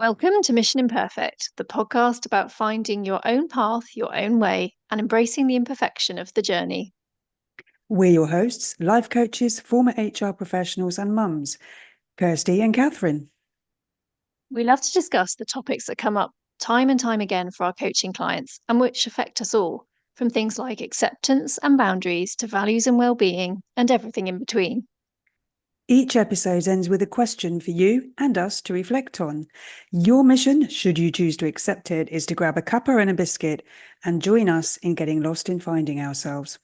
Welcome to Mission Imperfect, the podcast about finding your own path, your own way, and embracing the imperfection of the journey. We're your hosts, life coaches, former HR professionals, and mums, Kirsty and Catherine. We love to discuss the topics that come up time and time again for our coaching clients and which affect us all, from things like acceptance and boundaries to values and well-being and everything in between. Each episode ends with a question for you and us to reflect on. Your mission, should you choose to accept it, is to grab a cuppa and a biscuit and join us in getting lost in finding ourselves.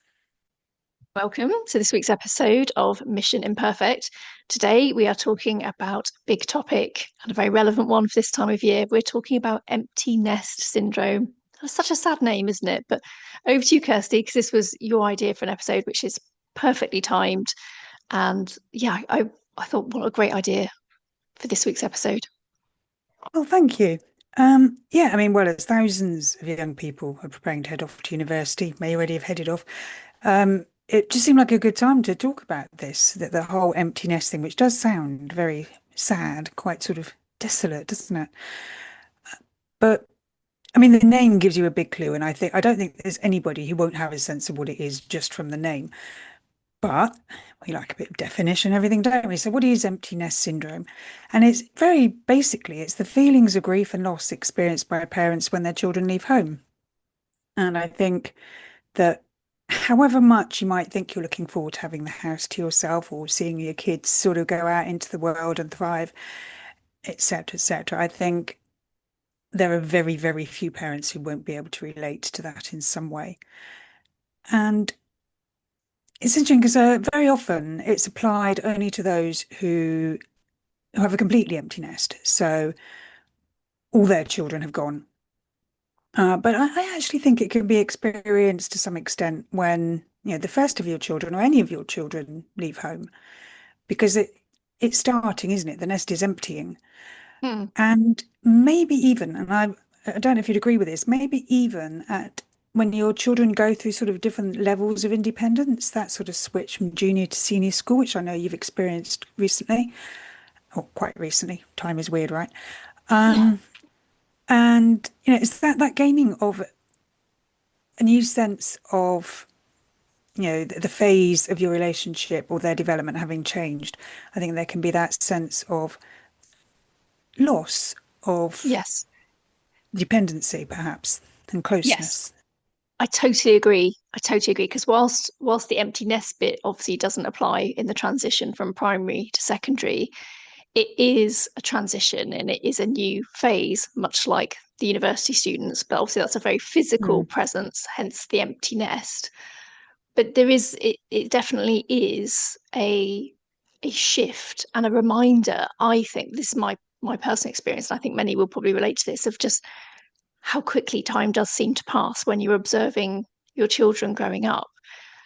Welcome to this week's episode of Mission Imperfect. Today we are talking about a big topic and a very relevant one for this time of year. We're talking about empty nest syndrome. That's such a sad name, isn't it? But over to you, Kirsty, because this was your idea for an episode, which is perfectly timed. And yeah, I thought, what a great idea for this week's episode. Well, thank you. As thousands of young people are preparing to head off to university, may already have headed off. It just seemed like a good time to talk about this, that the whole empty nest thing, which does sound very sad, quite sort of desolate, doesn't it? But I mean, the name gives you a big clue, and I don't think there's anybody who won't have a sense of what it is just from the name. But we like a bit of definition, and everything, don't we? So, what is empty nest syndrome? And it's very basically it's the feelings of grief and loss experienced by parents when their children leave home. And I think that however much you might think you're looking forward to having the house to yourself or seeing your kids sort of go out into the world and thrive, etc., etc., I think there are very, very few parents who won't be able to relate to that in some way. And it's interesting because very often it's applied only to those who have a completely empty nest. So all their children have gone. But I actually think it can be experienced to some extent when, the first of your children or any of your children leave home, because it's starting, isn't it? The nest is emptying. Hmm. And maybe even, and I don't know if you'd agree with this, maybe even at when your children go through sort of different levels of independence, that sort of switch from junior to senior school, which I know you've experienced recently, or quite recently. Time is weird, right? Yeah. Um, and it's that gaining of a new sense of the phase of your relationship or their development having changed. I think there can be that sense of loss of Yes. dependency, perhaps, and Yes. closeness. I totally agree. I totally agree because whilst the empty nest bit obviously doesn't apply in the transition from primary to secondary, it is a transition and it is a new phase, much like the university students. But obviously, that's a very physical Mm, presence, hence the empty nest. But it definitely is a shift and a reminder. I think this is my personal experience, and I think many will probably relate to this of just how quickly time does seem to pass when you're observing your children growing up.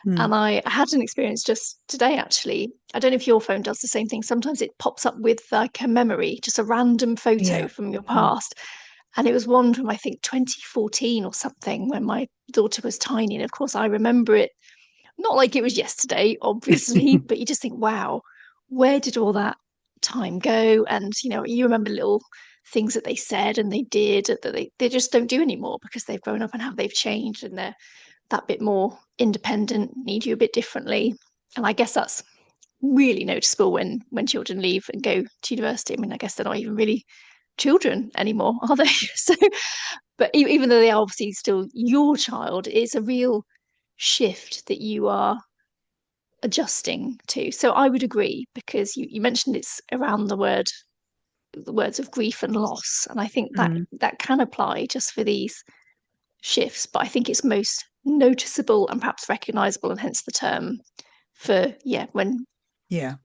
mm. And I had an experience just today, actually. I don't know if your phone does the same thing. Sometimes it pops up with like a memory, just a random photo Yeah. from your Mm. past. And it was one from, I think, 2014 or something when my daughter was tiny. And of course, I remember it not like it was yesterday, obviously, but you just think, wow, where did all that time go? And, you remember little things that they said and they did that they just don't do anymore because they've grown up and how they've changed and they're that bit more independent, need you a bit differently. And I guess that's really noticeable when children leave and go to university. I mean, I guess they're not even really children anymore, are they? So, but even though they are obviously still your child, it's a real shift that you are adjusting to. So I would agree because you mentioned it's around the words of grief and loss. And I think that Mm. that can apply just for these shifts, but I think it's most noticeable and perhaps recognizable, and hence the term for Yeah. when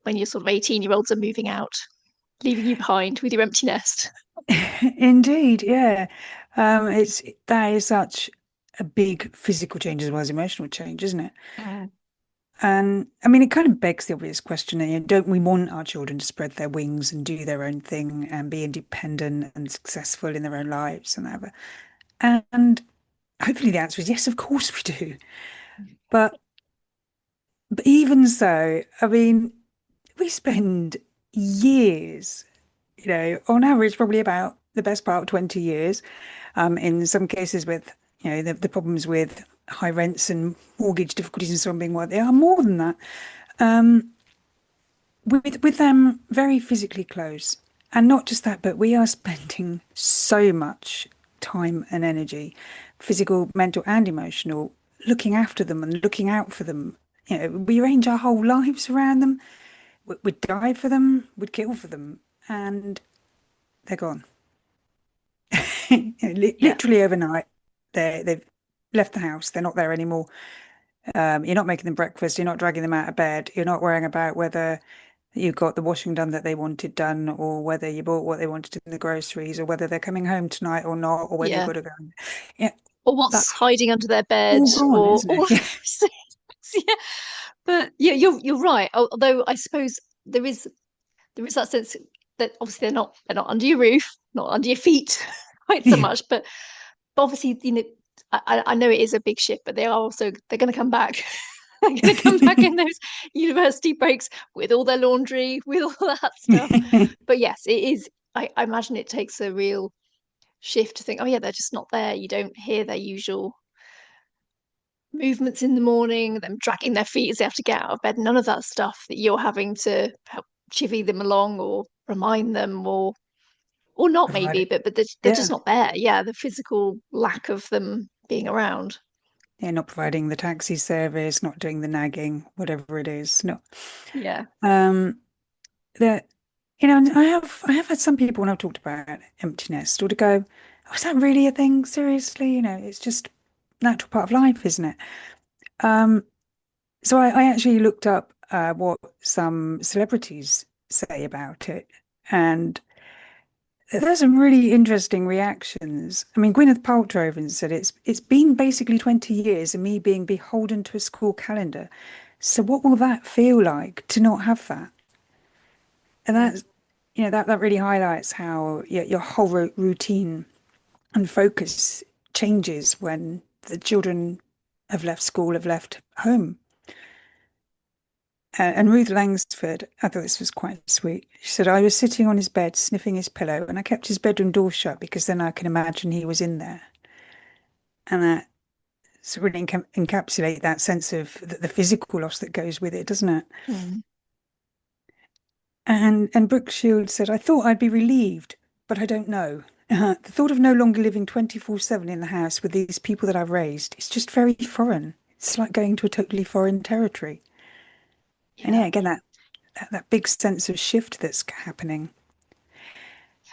your sort of 18-year-olds are moving out, leaving you behind with your empty nest. Indeed, yeah. It's that is such a big physical change as well as emotional change, isn't it? Mm. And I mean, it kind of begs the obvious question, don't we want our children to spread their wings and do their own thing and be independent and successful in their own lives and whatever? And hopefully the answer is yes, of course we do. But but even so, I mean, we spend years, on average, probably about the best part of 20 years. In some cases with, the problems with high rents and mortgage difficulties and so on being what they are, more than that. Um, with them very physically close. And not just that, but we are spending so much time and energy, physical, mental, and emotional, looking after them and looking out for them. We arrange our whole lives around them. We'd die for them, we'd kill for them, and they're gone. Yeah. Literally overnight, they've left the house. They're not there anymore. You're not making them breakfast. You're not dragging them out of bed. You're not worrying about whether you got the washing done that they wanted done, or whether you bought what they wanted in the groceries, or whether they're coming home tonight or not, or whether you've Yeah. got to go. Yeah, Or what's that's hiding under their bed, all gone, or isn't all it? of those things. Yeah. But yeah, you're right. Although I suppose there is that sense that obviously they're not under your roof, not under your feet quite so Yeah. much. But obviously, I know it is a big shift, but they're going to come back. They're going to come back in those university breaks with all their laundry, with all that stuff. But yes, it is. I imagine it takes a real shift to think, oh yeah, they're just not there. You don't hear their usual movements in the morning, them dragging their feet as they have to get out of bed. None of that stuff that you're having to help chivvy them along or remind them, or not Provide maybe, it. but they're just Yeah. not there. Yeah, the physical lack of them being around. Yeah, not providing the taxi service, not doing the nagging, whatever it is. No. Yeah. Um, that and I have had some people when I've talked about empty nest or to go, oh, is that really a thing? Seriously, it's just natural part of life, isn't it? Um, so I actually looked up what some celebrities say about it, and there's some really interesting reactions. I mean, Gwyneth Paltrow even said it's been basically 20 years of me being beholden to a school calendar. So what will that feel like to not have that? And Mm. that's that really highlights how your whole routine and focus changes when the children have left school, have left home. And Ruth Langsford, I thought this was quite sweet. She said, I was sitting on his bed, sniffing his pillow, and I kept his bedroom door shut because then I can imagine he was in there. And that really encapsulate that sense of the physical loss that goes with it, doesn't it? Mm. And Brooke Shields said, I thought I'd be relieved, but I don't know. The thought of no longer living 24/7 in the house with these people that I've raised is just very foreign. It's like going to a totally foreign territory. And Yeah. yeah, again, that big sense of shift that's happening.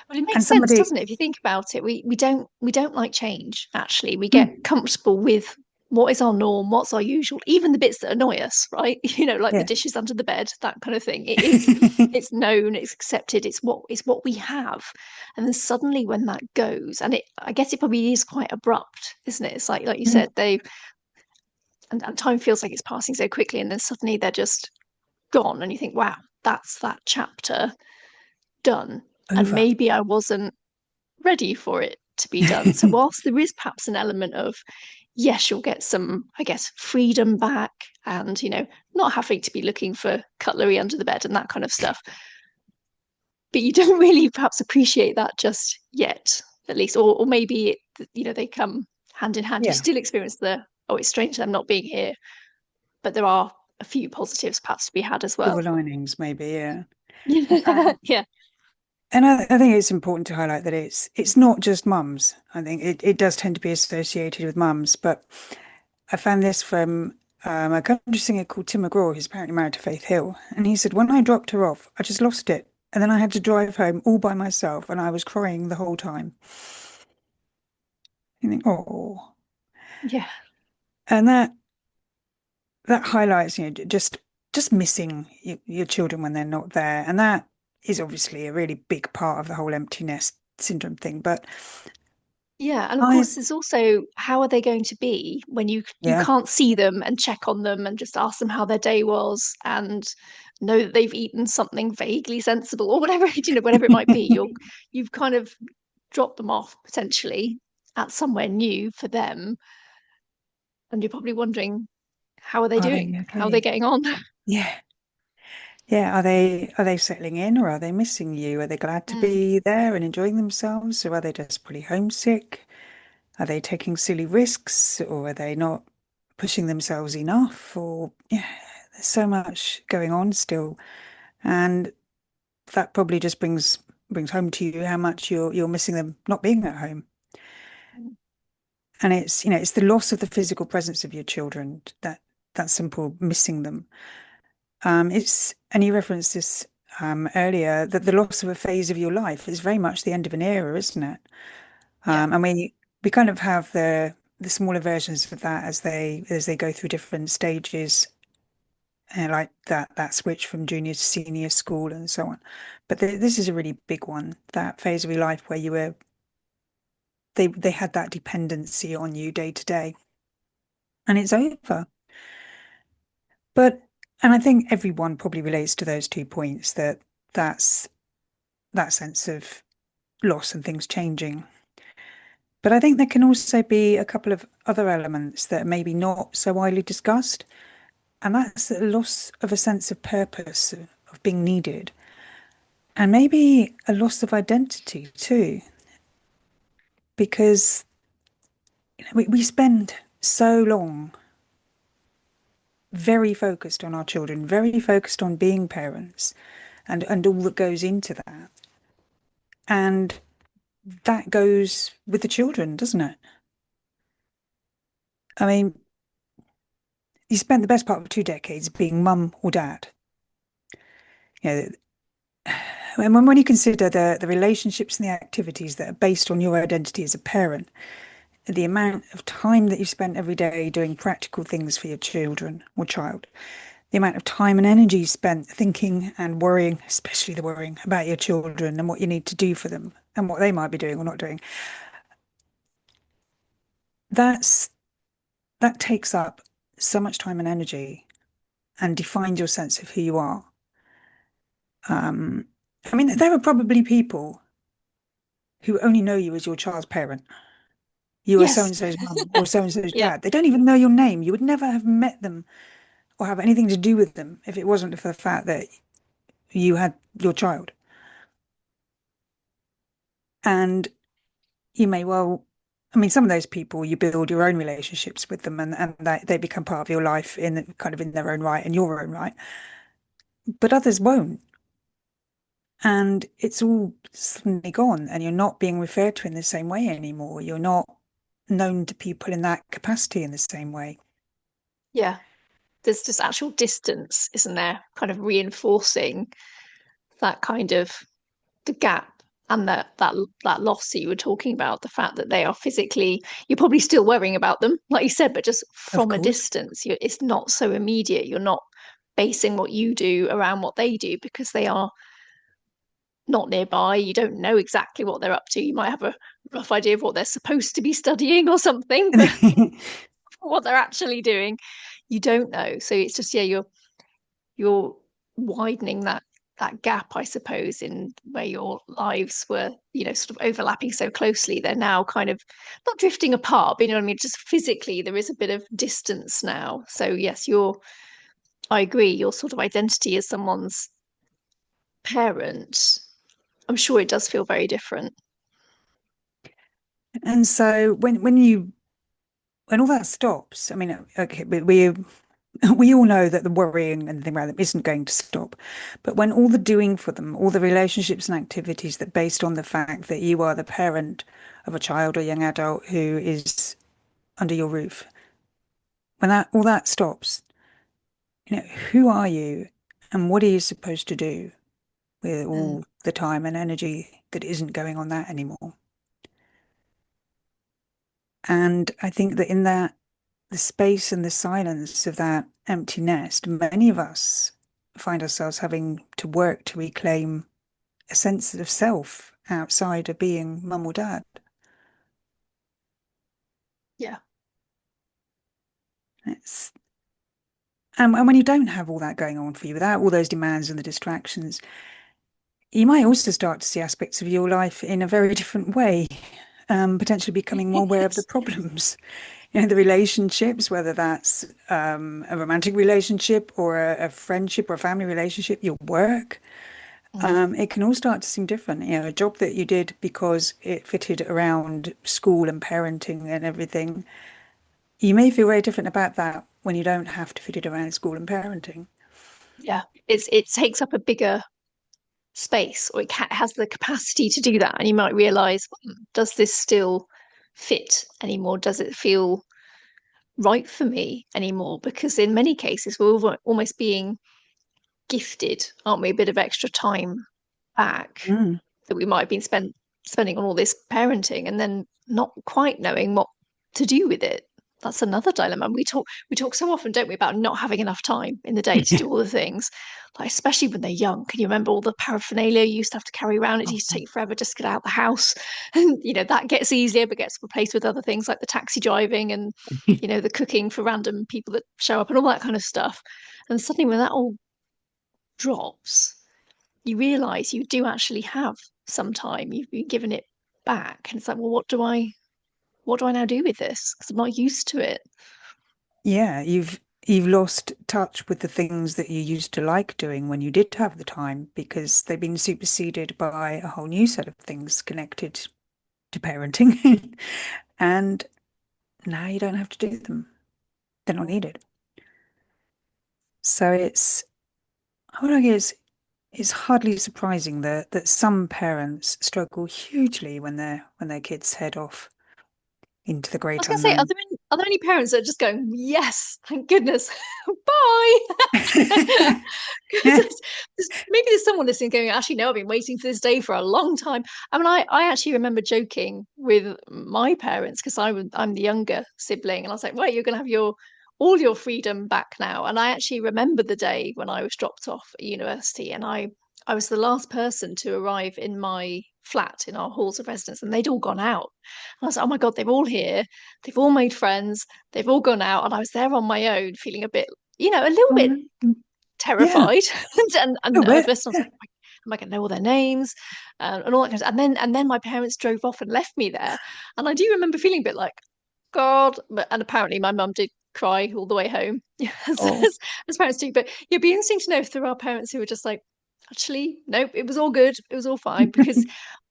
Well, it And makes sense, somebody, doesn't it? If you think about it, we don't like change, actually. We get mm, comfortable with what is our norm, what's our usual, even the bits that annoy us, right? Like the yeah. dishes under the bed, that kind of thing. It's known, it's accepted, it's what we have. And then suddenly when that goes, and I guess it probably is quite abrupt, isn't it? It's like you Mm, said, and time feels like it's passing so quickly, and then suddenly they're just gone, and you think, wow, that's that chapter done. And over. maybe I wasn't ready for it to be done. So whilst there is perhaps an element of, yes, you'll get some, I guess, freedom back and, not having to be looking for cutlery under the bed and that kind of stuff. But you don't really perhaps appreciate that just yet, at least, or maybe, they come hand in hand. You Yeah. still experience oh, it's strange them not being here, but there are a few positives perhaps to be had as well. Silver linings, maybe, yeah. Yeah. Yeah. And I think it's important to highlight that it's not just mums. I think it does tend to be associated with mums, but I found this from a country singer called Tim McGraw, who's apparently married to Faith Hill. And he said, when I dropped her off, I just lost it. And then I had to drive home all by myself and I was crying the whole time. You think, oh. Yeah. And that highlights, just missing your children when they're not there. And that is obviously a really big part of the whole empty nest syndrome thing. But Yeah, and of I, course, there's also how are they going to be when you yeah, can't see them and check on them and just ask them how their day was and know that they've eaten something vaguely sensible or whatever whatever it might be. You've kind of dropped them off potentially at somewhere new for them, and you're probably wondering how are they are they doing? How are they okay? getting on? Yeah. Yeah, are they settling in or are they missing you? Are they glad to Mm, be there and enjoying themselves, or are they desperately homesick? Are they taking silly risks, or are they not pushing themselves enough? Or yeah, there's so much going on still, and that probably just brings home to you how much you're missing them not being at home. mm, And it's, it's the loss of the physical presence of your children, that simple missing them. It's, and you referenced this earlier, that the loss of a phase of your life is very much the end of an era, isn't it? yeah. And we kind of have the smaller versions of that as they go through different stages, like that switch from junior to senior school and so on. But this is a really big one, that phase of your life where they had that dependency on you day to day, and it's over. But and I think everyone probably relates to those 2 points, that's that sense of loss and things changing. But I think there can also be a couple of other elements that are maybe not so widely discussed, and that's the loss of a sense of purpose, of being needed, and maybe a loss of identity too, because we spend so long very focused on our children, very focused on being parents and all that goes into that. And that goes with the children, doesn't it? I mean, you spent the best part of 2 decades being mum or dad. You know, and when you consider the relationships and the activities that are based on your identity as a parent, the amount of time that you spent every day doing practical things for your children or child, the amount of time and energy spent thinking and worrying, especially the worrying about your children and what you need to do for them and what they might be doing or not doing, that's that takes up so much time and energy and defines your sense of who you are. Um, I mean, there are probably people who only know you as your child's parent. You are so Yes. and so's mum or so and so's Yeah. dad. They don't even know your name. You would never have met them or have anything to do with them if it wasn't for the fact that you had your child. And you may well, I mean, some of those people, you build your own relationships with them, and they become part of your life in kind of in their own right and your own right. But others won't. And it's all suddenly gone, and you're not being referred to in the same way anymore. You're not known to people in that capacity in the same way. Yeah. There's just actual distance, isn't there? Kind of reinforcing that kind of the gap and that loss that you were talking about, the fact that they are physically, you're probably still worrying about them, like you said, but just Of from a course. distance. It's not so immediate. You're not basing what you do around what they do because they are not nearby. You don't know exactly what they're up to. You might have a rough idea of what they're supposed to be studying or something, but what they're actually doing, you don't know. So it's just, yeah, you're widening that gap, I suppose, in where your lives were, sort of overlapping so closely. They're now kind of not drifting apart, but you know what I mean? Just physically, there is a bit of distance now. So yes, I agree, your sort of identity as someone's parent, I'm sure it does feel very different. And so when all that stops, I mean, okay, we all know that the worrying and thing around them isn't going to stop. But when all the doing for them, all the relationships and activities that based on the fact that you are the parent of a child or young adult who is under your roof, when that all that stops, who are you and what are you supposed to do with Mm, all the time and energy that isn't going on that anymore? And I think that in that, the space and the silence of that empty nest, many of us find ourselves having to work to reclaim a sense of self outside of being mum or dad. yeah. It's, and when you don't have all that going on for you, without all those demands and the distractions, you might also start to see aspects of your life in a very different way. potentially becoming more aware of the Yes. problems. The relationships, whether that's a romantic relationship or a friendship or a family relationship, your work, Mm, it can all start to seem different. A job that you did because it fitted around school and parenting and everything, you may feel very different about that when you don't have to fit it around school and parenting. yeah, it takes up a bigger space, or has the capacity to do that, and you might realize, does this still fit anymore? Does it feel right for me anymore? Because in many cases, we're almost being gifted, aren't we, a bit of extra time back Mm. that we might have been spending on all this parenting, and then not quite knowing what to do with it. That's another dilemma. We talk so often, don't we, about not having enough time in the day to do all the things, like especially when they're young. Can you remember all the paraphernalia you used to have to carry around? It used to take forever just to get out the house, and that gets easier, but gets replaced with other things like the taxi driving and the cooking for random people that show up and all that kind of stuff. And suddenly, when that all drops, you realize you do actually have some time. You've been given it back, and it's like, well, what do I now do with this? Because I'm not used to it. Yeah, you've lost touch with the things that you used to like doing when you did have the time because they've been superseded by a whole new set of things connected to parenting. And now you don't have to do them. They're not needed. So I would argue it's hardly surprising that some parents struggle hugely when their kids head off into the I was great going to say, unknown. are there any parents that are just going, yes, thank goodness, bye? Maybe there's someone listening going, actually, no, I've been waiting for this day for a long time. I mean, I actually remember joking with my parents because I'm the younger sibling, and I was like, right, you're going to have all your freedom back now. And I actually remember the day when I was dropped off at university, and I was the last person to arrive in my flat in our halls of residence, and they'd all gone out. And I was like, oh my God, they're all here. They've all made friends. They've all gone out. And I was there on my own, feeling a bit, a little bit Um, yeah, terrified and a little bit. nervous. And I was like, am I going to know all their names and all that kind of stuff. And then my parents drove off and left me there. And I do remember feeling a bit like, God. And apparently my mum did cry all the way home, as, Oh, as, as parents do. But it'd be interesting to know if there are parents who are just like, actually, nope, it was all good. It was all fine. Because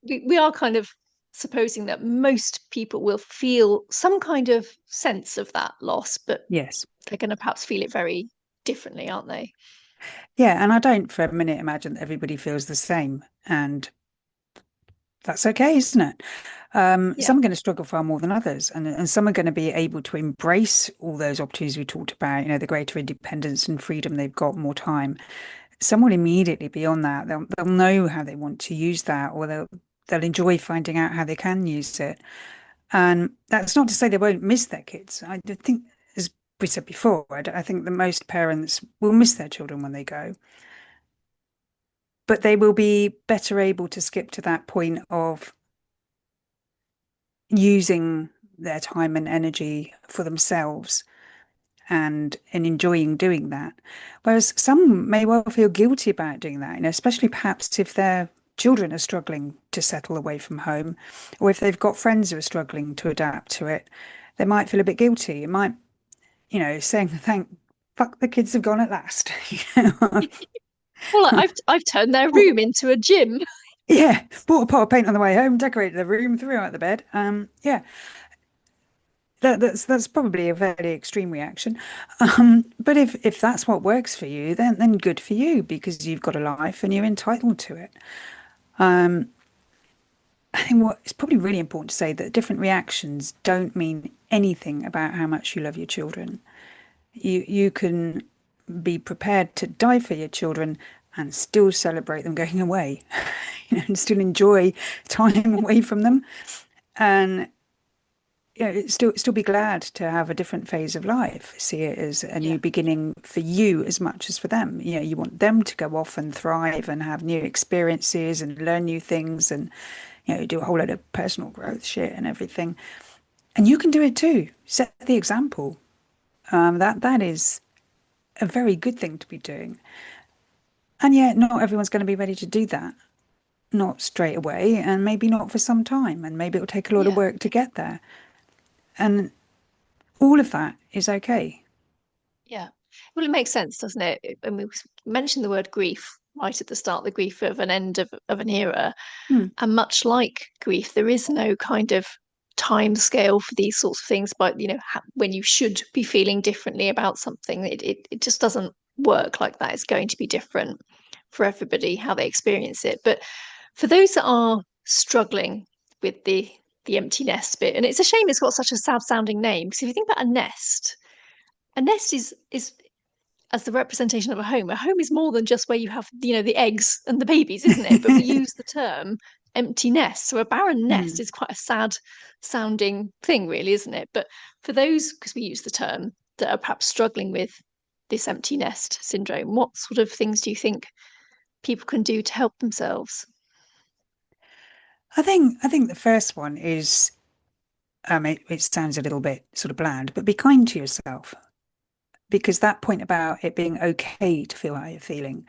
we are kind of supposing that most people will feel some kind of sense of that loss, but yes. they're going to perhaps feel it very differently, aren't they? Yeah, and I don't for a minute imagine that everybody feels the same. And that's okay, isn't it? Yeah. Some are going to struggle far more than others, and some are going to be able to embrace all those opportunities we talked about, the greater independence and freedom they've got, more time. Some will immediately be on that. They'll know how they want to use that, or they'll enjoy finding out how they can use it. And that's not to say they won't miss their kids. I think, as we said before, I think that most parents will miss their children when they go, but they will be better able to skip to that point of using their time and energy for themselves and enjoying doing that. Whereas some may well feel guilty about doing that, especially perhaps if their children are struggling to settle away from home, or if they've got friends who are struggling to adapt to it, they might feel a bit guilty. It might, saying thank fuck the kids have gone at last. Well, I've turned their room into a gym. Yeah, bought a pot of paint on the way home, decorated the room, threw out the bed. Yeah, that's probably a very extreme reaction. But if that's what works for you, then good for you because you've got a life and you're entitled to it. I think what it's probably really important to say that different reactions don't mean anything about how much you love your children. You can be prepared to die for your children and still celebrate them going away, and still enjoy time away from them. And still be glad to have a different phase of life. See it as a Yeah. new beginning for you as much as for them. You want them to go off and thrive and have new experiences and learn new things and do a whole lot of personal growth shit and everything. And you can do it too. Set the example. That is a very good thing to be doing. And yet, not everyone's going to be ready to do that. not straight away, and maybe not for some time, and maybe it'll take a lot of Yeah, work to get there. And all of that is okay. yeah. Well, it makes sense, doesn't it? And we mentioned the word grief right at the start, the grief of an end of an era. Hmm. And much like grief, there is no kind of time scale for these sorts of things. But when you should be feeling differently about something, it just doesn't work like that. It's going to be different for everybody how they experience it. But for those that are struggling with the empty nest bit, and it's a shame it's got such a sad sounding name, because if you think about a nest is as the representation of a home. A home is more than just where you have, the eggs and the babies, isn't it? But we use the term empty nest. So a barren nest Hmm. is quite a sad sounding thing, really, isn't it? But for those, because we use the term, that are perhaps struggling with this empty nest syndrome, what sort of things do you think people can do to help themselves? I think the first one is it sounds a little bit sort of bland, but be kind to yourself because that point about it being okay to feel how you're feeling,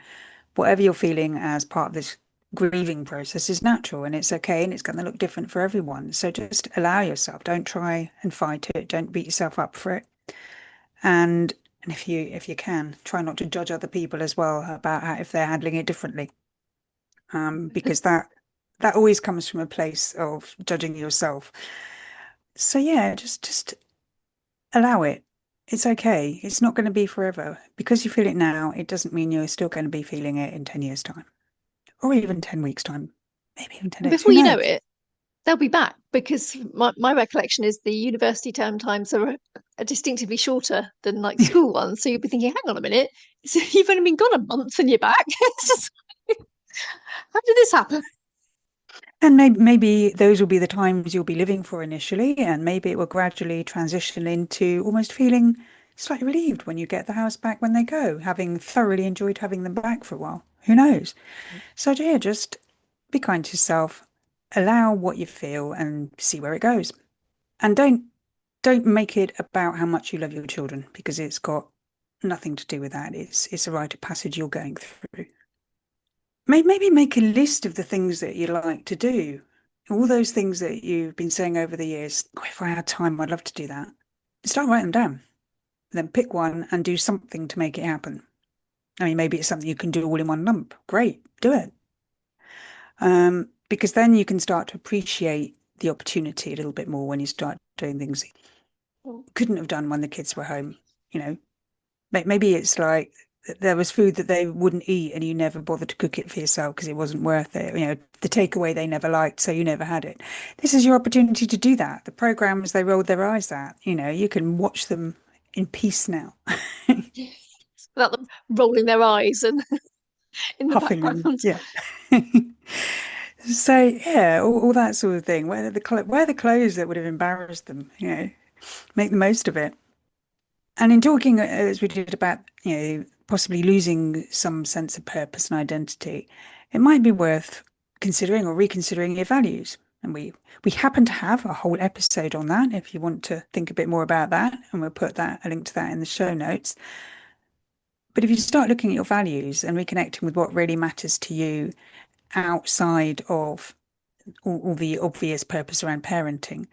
whatever you're feeling as part of this grieving process is natural and it's okay and it's going to look different for everyone. So just allow yourself. Don't try and fight it. Don't beat yourself up for it. And and if you can, try not to judge other people as well about how if they're handling it differently. Because that always comes from a place of judging yourself. So yeah, just allow it. It's okay. It's not going to be forever. Because you feel it now, it doesn't mean you're still going to be feeling it in 10 years' time. Or even 10 weeks' time. Maybe even 10 And days. Who before you know knows? it, they'll be back, because my recollection is the university term times are distinctively shorter than like school ones. So you'll be thinking, hang on a minute, so you've only been gone a month and you're back. It's just, how did this happen? And maybe those will be the times you'll be living for initially, and maybe it will gradually transition into almost feeling slightly relieved when you get the house back when they go, having thoroughly enjoyed having them back for a while. Who knows? So yeah, just be kind to yourself, allow what you feel and see where it goes. And don't make it about how much you love your children because it's got nothing to do with that. It's a rite of passage you're going through. Maybe make a list of the things that you like to do. All those things that you've been saying over the years. Oh, if I had time, I'd love to do that. Start writing them down. Then pick one and do something to make it happen. I mean, maybe it's something you can do all in one lump. Great, do it. Because then you can start to appreciate the opportunity a little bit more when you start doing things you couldn't have done when the kids were home. You know, maybe it's like there was food that they wouldn't eat and you never bothered to cook it for yourself because it wasn't worth it. You know, the takeaway they never liked, so you never had it. This is your opportunity to do that. The programs they rolled their eyes at, you can watch them in peace now, Without them rolling their eyes and in the huffing and background. yeah. So yeah, all that sort of thing. Wear the clothes that would have embarrassed them. Make the most of it. And in talking as we did about, possibly losing some sense of purpose and identity, it might be worth considering or reconsidering your values. And we happen to have a whole episode on that if you want to think a bit more about that, and we'll put a link to that in the show notes. But if you start looking at your values and reconnecting with what really matters to you outside of all the obvious purpose around parenting,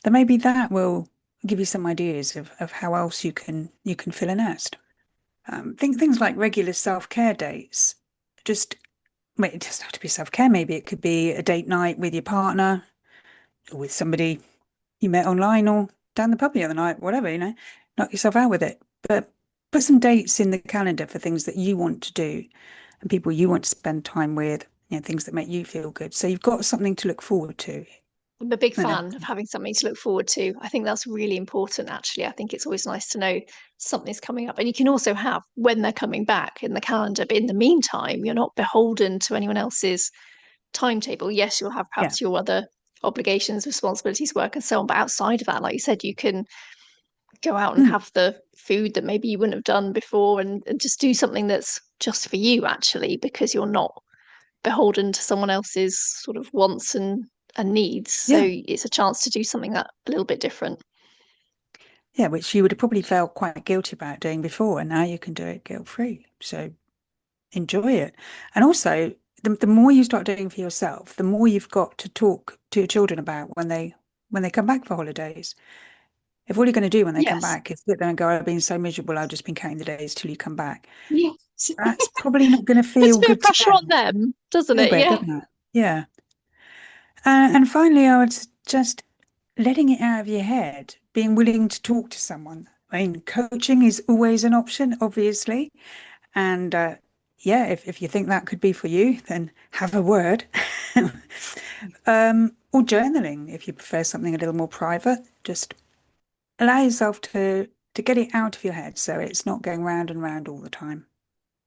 then maybe that will give you some ideas of how else you can fill a nest. Think things like regular self-care dates. Just Wait, it doesn't have to be self-care. Maybe it could be a date night with your partner or with somebody you met online or down the pub the other night, whatever. Knock yourself out with it. But put some dates in the calendar for things that you want to do and people you want to spend time with, things that make you feel good. So you've got something to look forward to. I'm a big And fan of having something to look forward to. I think that's really important, actually. I think it's always nice to know something's coming up. And you can also have when they're coming back in the calendar. But in the meantime, you're not beholden to anyone else's timetable. Yes, you'll have yeah. perhaps your other obligations, responsibilities, work, and so on. But outside of that, like you said, you can go out and Mm, have the food that maybe you wouldn't have done before, and just do something that's just for you, actually, because you're not beholden to someone else's sort of wants and needs. So yeah. it's a chance to do something that a little bit different. Yeah, which you would have probably felt quite guilty about doing before, and now you can do it guilt-free. So enjoy it. And also, the more you start doing for yourself, the more you've got to talk to your children about when they come back for holidays. If all you're going to do when they come Yes. back is sit there and go, I've been so miserable, I've just been counting the days till you come back. Yes. That's probably not going to Puts feel a bit of good to pressure on them. them, A doesn't little it? bit, Yeah. doesn't it? Yeah. And finally, I would suggest letting it out of your head, being willing to talk to someone. I mean, coaching is always an option, obviously. And yeah, if you think that could be for you, then have a word. Or journaling, if you prefer something a little more private. Just allow yourself to get it out of your head so it's not going round and round all the time.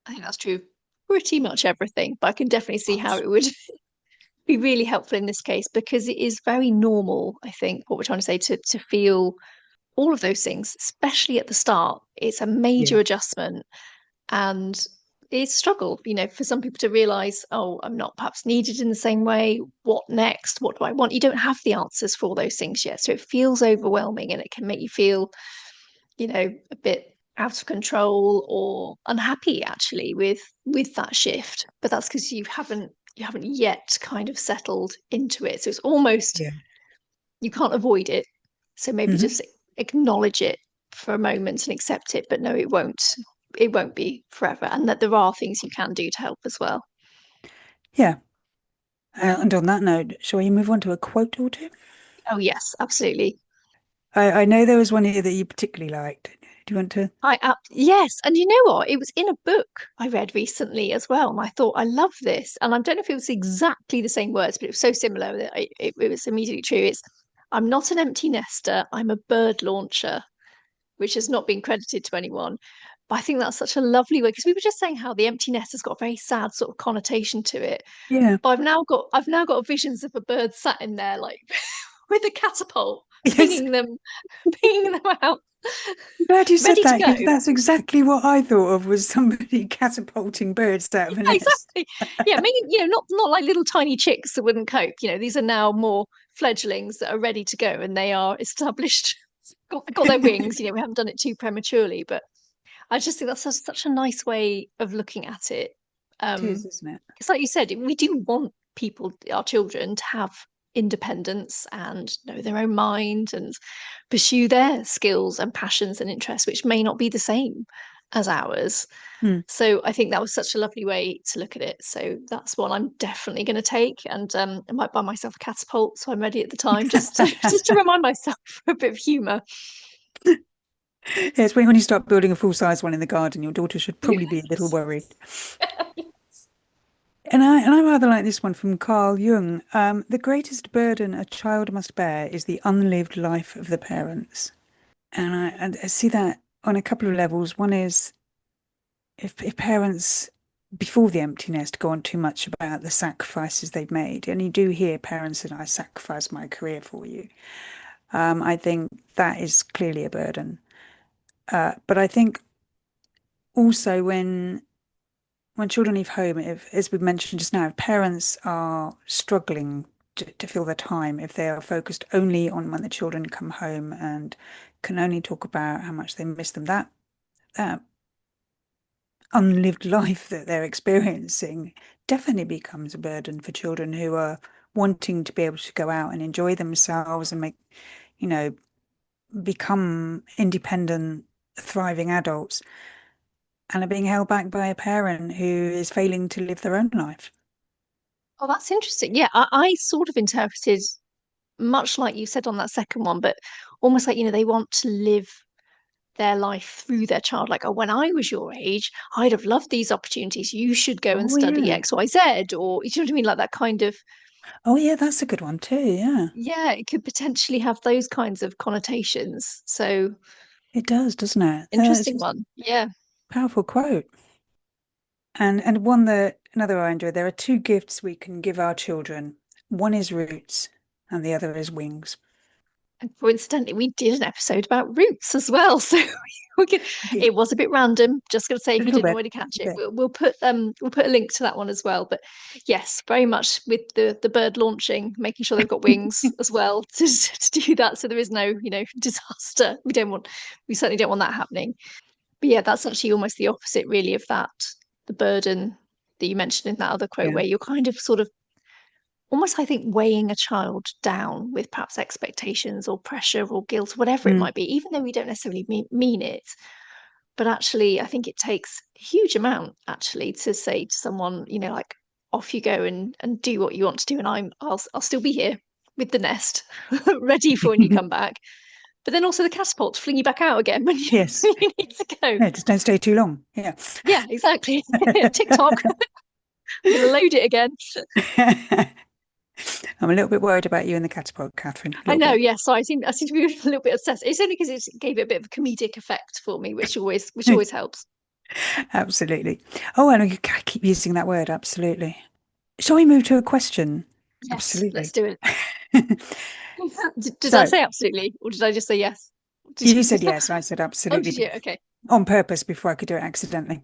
I think that's true. Pretty much everything, but I can definitely Of see how course. it would be really helpful in this case because it is very normal, I think, what we're trying to say to feel all of those things, especially at the start. It's a Yeah. major adjustment and it's a struggle, for some people to realize, oh, I'm not perhaps needed in the same way. What next? What do I want? You don't have the answers for all those things yet. So it feels overwhelming and it can make you feel, a bit out of control or unhappy actually with that shift. But that's because you haven't yet kind of settled into it. So it's almost Yeah. you can't avoid it. So maybe Hmm. just acknowledge it for a moment and accept it, but no, it won't be forever. And that there are things you can do to help as well. Yeah. And on that note, shall we move on to a quote or two? Oh yes, absolutely. I know there was one here that you particularly liked. Do you want to? Yes, and you know what? It was in a book I read recently as well, and I thought I love this. And I don't know if it was exactly the same words, but it was so similar that it was immediately true. It's I'm not an empty nester. I'm a bird launcher, which has not been credited to anyone. But I think that's such a lovely way because we were just saying how the empty nest has got a very sad sort of connotation to it. Yeah. But I've now got visions of a bird sat in there like with a catapult, Yes. pinging them, pinging them out, I'm glad you said ready to that go. because that's exactly what I thought of was somebody catapulting birds out of a Yeah, nest. exactly. Yeah, maybe not like little tiny chicks that wouldn't cope. These are now more fledglings that are ready to go and they are established. Got their wings. We haven't done it too prematurely, but I just think that's such a nice way of looking at it. It is, Um, isn't it? it's like you said, we do want people, our children, to have independence and know their own mind and pursue their skills and passions and interests, which may not be the same as ours. Hmm. So I think that was such a lovely way to look at it. So that's one I'm definitely going to take, and I might buy myself a catapult so I'm ready at the time, just to, just to remind myself for a bit of humour. Yes, when you start building a full-size one in the garden, your daughter should probably be a little Yes. worried. And I rather like this one from Carl Jung. The greatest burden a child must bear is the unlived life of the parents. And I see that on a couple of levels. One is if parents before the empty nest go on too much about the sacrifices they've made, and you do hear parents that I sacrificed my career for you. I think that is clearly a burden. But I think also when children leave home, if, as we mentioned just now, if parents are struggling to fill their time, if they are focused only on when the children come home and can only talk about how much they miss them, that unlived life that they're experiencing definitely becomes a burden for children who are wanting to be able to go out and enjoy themselves and make, you know, become independent, thriving adults and are being held back by a parent who is failing to live their own life. Oh, that's interesting. Yeah, I sort of interpreted much like you said on that second one, but almost like, they want to live their life through their child. Like, oh, when I was your age, I'd have loved these opportunities. You should go and Oh study yeah. X, Y, Z, or you know what I mean? Like that kind of, Oh yeah, that's a good one too. Yeah. yeah, it could potentially have those kinds of connotations. So It does, doesn't it? It's interesting a one. Yeah. powerful quote. And one that another I enjoy. There are two gifts we can give our children. One is roots and the other is wings. And coincidentally, we did an episode about roots as well. So we could, Yeah, it was a bit random. Just gonna say a if you little didn't bit, already a catch little it, bit. we'll put a link to that one as well. But yes, very much with the bird launching, making sure they've got wings as well to do that. So there is no, disaster. We certainly don't want that happening. But yeah, that's actually almost the opposite really of that, the burden. that you mentioned in that other quote, Yeah. where you're kind of sort of almost, I think, weighing a child down with perhaps expectations or pressure or guilt, whatever it Mm. might be, even though we don't necessarily mean it. But actually, I think it takes a huge amount actually to say to someone, like, off you go and do what you want to do, and I'll still be here with the nest ready for when you come back. But then also the catapult to fling you back out again when you, Yes. when you need to go. Yeah, just don't stay too long. Yeah. Yeah, exactly. TikTok, I'm going to load it again. I'm a little bit worried about you and the catapult, Catherine. A I little know, bit. yeah. So I seem to be a little bit obsessed. It's only because it gave it a bit of a comedic effect for me, which always helps. Absolutely. Oh, and I keep using that word. Absolutely. Shall we move to a question? Yes, let's Absolutely. do it. Did I So say absolutely, or did I just say yes? Did you you? said yes, I said Oh, absolutely, did but you? Okay, on purpose before I could do it accidentally.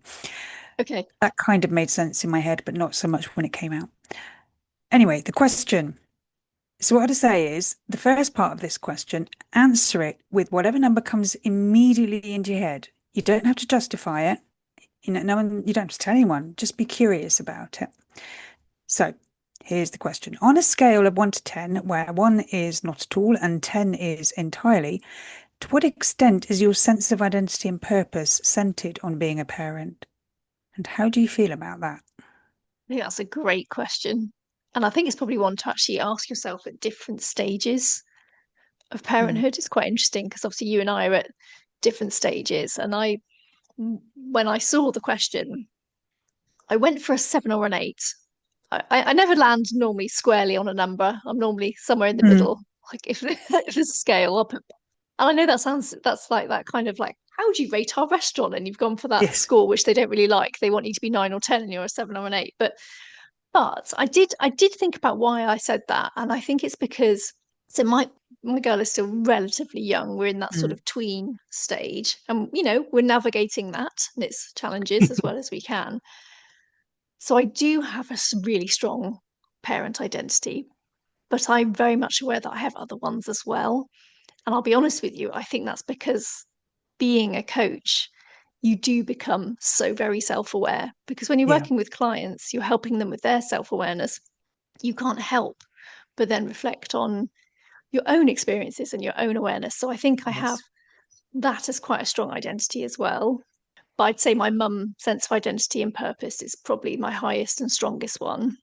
okay. That kind of made sense in my head, but not so much when it came out. Anyway, the question. So what I'd say is the first part of this question, answer it with whatever number comes immediately into your head. You don't have to justify it. No one, you don't have to tell anyone. Just be curious about it. So here's the question. On a scale of 1 to 10, where 1 is not at all and 10 is entirely, to what extent is your sense of identity and purpose centered on being a parent? And how do you feel about that? I think that's a great question, and I think it's probably one to actually ask yourself at different stages of Mm, parenthood. It's quite interesting because obviously you and I are at different stages, and when I saw the question, I went for a 7 or an 8. I never land normally squarely on a number. I'm normally somewhere in the mm, middle. Like if there's a scale up, and I know that's like that kind of like, how would you rate our restaurant? And you've gone for that yes. score, which they don't really like. They want you to be 9 or 10, and you're a 7 or an 8. But I did think about why I said that, and I think it's because so my girl is still relatively young. We're in that sort Mm. of tween stage, and we're navigating that and its challenges as well as we can. So I do have a really strong parent identity, but I'm very much aware that I have other ones as well. And I'll be honest with you, I think that's because being a coach, you do become so very self aware. Because when you're Yeah, working with clients, you're helping them with their self awareness. You can't help but then reflect on your own experiences and your own awareness. So I think I have yes. that as quite a strong identity as well. But I'd say my mum sense of identity and purpose is probably my highest and strongest one.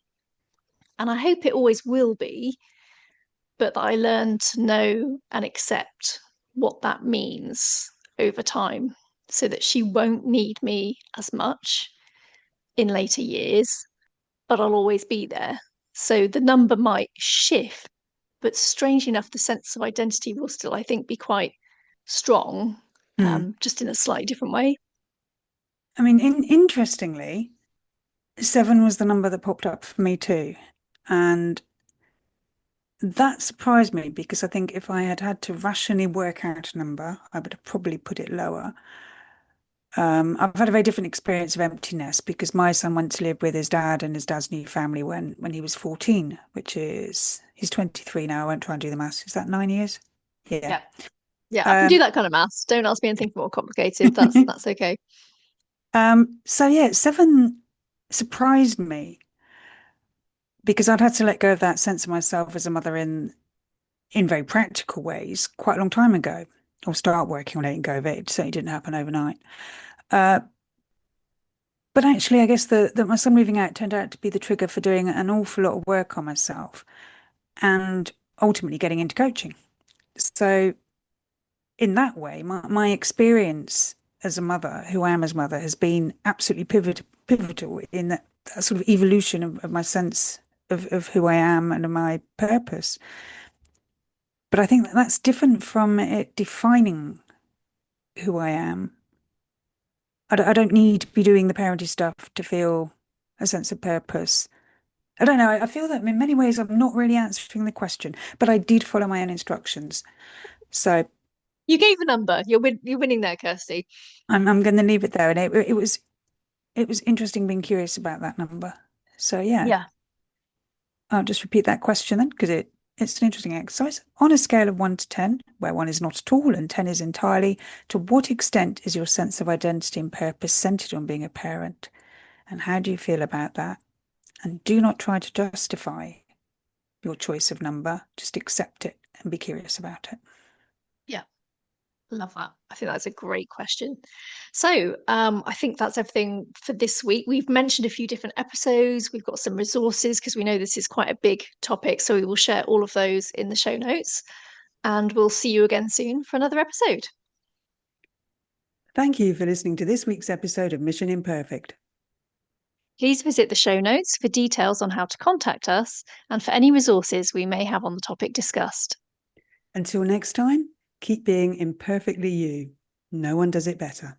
And I hope it always will be, but that I learn to know and accept what that means over time so that she won't need me as much in later years, but I'll always be there. So the number might shift, but strangely enough, the sense of identity will still, I think, be quite strong, Mm. just in a slightly different way. I mean, interestingly, 7 was the number that popped up for me too. And that surprised me because I think if I had had to rationally work out a number, I would have probably put it lower. I've had a very different experience of emptiness because my son went to live with his dad and his dad's new family when he was 14, which is he's 23 now. I won't try and do the maths. Is that 9 years? Yeah. Yeah. Yeah, I can do Um, that kind of maths. Don't ask me anything more complicated. That's okay. so yeah, 7 surprised me because I'd had to let go of that sense of myself as a mother in very practical ways quite a long time ago, or start working on letting go of it. It certainly didn't happen overnight. Uh, but actually, I guess that my son moving out turned out to be the trigger for doing an awful lot of work on myself and ultimately getting into coaching. So, in that way, my experience as a mother, who I am as a mother, has been absolutely pivotal in that sort of evolution of my sense of who I am and of my purpose. But I think that that's different from it defining who I am. I don't need to be doing the parenting stuff to feel a sense of purpose. I don't know. I feel that in many ways I'm not really answering the question, but I did follow my own instructions. So You gave a number. You're winning there, Kirsty. I'm going to leave it there. And it was interesting being curious about that number. So yeah, Yeah. I'll just repeat that question then because it's an interesting exercise. On a scale of 1 to 10, where 1 is not at all and 10 is entirely, to what extent is your sense of identity and purpose centered on being a parent? And how do you feel about that? And do not try to justify your choice of number. Just accept it and be curious about it. Yeah, love that. I think that's a great question. So, I think that's everything for this week. We've mentioned a few different episodes. We've got some resources because we know this is quite a big topic. So, we will share all of those in the show notes. And we'll see you again soon for another episode. Thank you for listening to this week's episode of Mission Imperfect. Please visit the show notes for details on how to contact us and for any resources we may have on the topic discussed. Until next time, keep being imperfectly you. No one does it better.